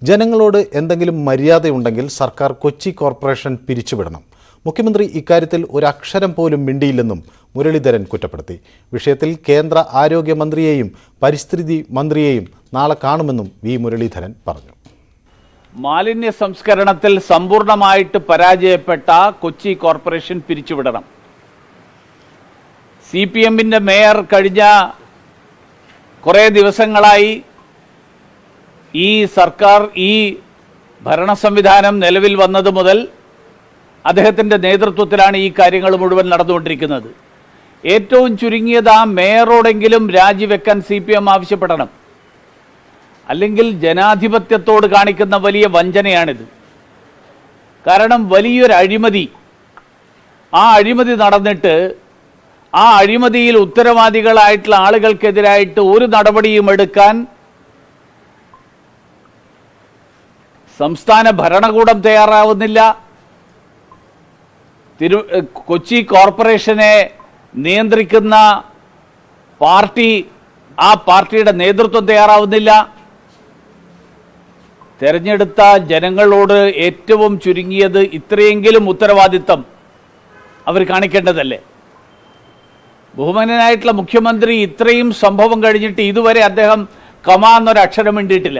ജനങ്ങളോട് എന്തെങ്കിലും മര്യാദയുണ്ടെങ്കിൽ സർക്കാർ കൊച്ചി കോർപ്പറേഷൻ പിരിച്ചുവിടണം. മുഖ്യമന്ത്രി ഇക്കാര്യത്തിൽ ഒരക്ഷരം പോലും മിണ്ടിയില്ലെന്നും മുരളീധരൻ കുറ്റപ്പെടുത്തി. വിഷയത്തിൽ കേന്ദ്ര ആരോഗ്യമന്ത്രിയെയും പരിസ്ഥിതി മന്ത്രിയെയും നാളെ കാണുമെന്നും വി മുരളീധരൻ പറഞ്ഞു. മാലിന്യ സംസ്കരണത്തിൽ സമ്പൂർണ്ണമായിട്ട് പരാജയപ്പെട്ട കൊച്ചി കോർപ്പറേഷൻ പിരിച്ചുവിടണം. CPMന്റെ മേയർ കഴിഞ്ഞ കുറേ ദിവസങ്ങളായി ഈ സർക്കാർ, ഈ ഭരണ സംവിധാനം നിലവിൽ വന്നത് മുതൽ അദ്ദേഹത്തിൻ്റെ നേതൃത്വത്തിലാണ് ഈ കാര്യങ്ങൾ മുഴുവൻ നടന്നുകൊണ്ടിരിക്കുന്നത്. ഏറ്റവും ചുരുങ്ങിയത് ആ മേയറോടെങ്കിലും രാജിവെക്കാൻ CPM ആവശ്യപ്പെടണം. അല്ലെങ്കിൽ ജനാധിപത്യത്തോട് കാണിക്കുന്ന വലിയ വഞ്ചനയാണിത്. കാരണം വലിയൊരു അഴിമതി, ആ അഴിമതി നടന്നിട്ട് ആ അഴിമതിയിൽ ഉത്തരവാദികളായിട്ടുള്ള ആളുകൾക്കെതിരായിട്ട് ഒരു നടപടിയും എടുക്കാൻ സംസ്ഥാന ഭരണകൂടം തയ്യാറാവുന്നില്ല. കൊച്ചി കോർപ്പറേഷനെ നിയന്ത്രിക്കുന്ന പാർട്ടി, ആ പാർട്ടിയുടെ നേതൃത്വം തയ്യാറാവുന്നില്ല. തെരഞ്ഞെടുത്ത ജനങ്ങളോട് ഏറ്റവും ചുരുങ്ങിയത് ഇത്രയെങ്കിലും ഉത്തരവാദിത്തം അവർ കാണിക്കേണ്ടതല്ലേ? ബഹുമാന്യനായിട്ടുള്ള മുഖ്യമന്ത്രി ഇത്രയും സംഭവം കഴിഞ്ഞിട്ട് ഇതുവരെ അദ്ദേഹം കമാന്നൊരക്ഷരം മിണ്ടിയിട്ടില്ല.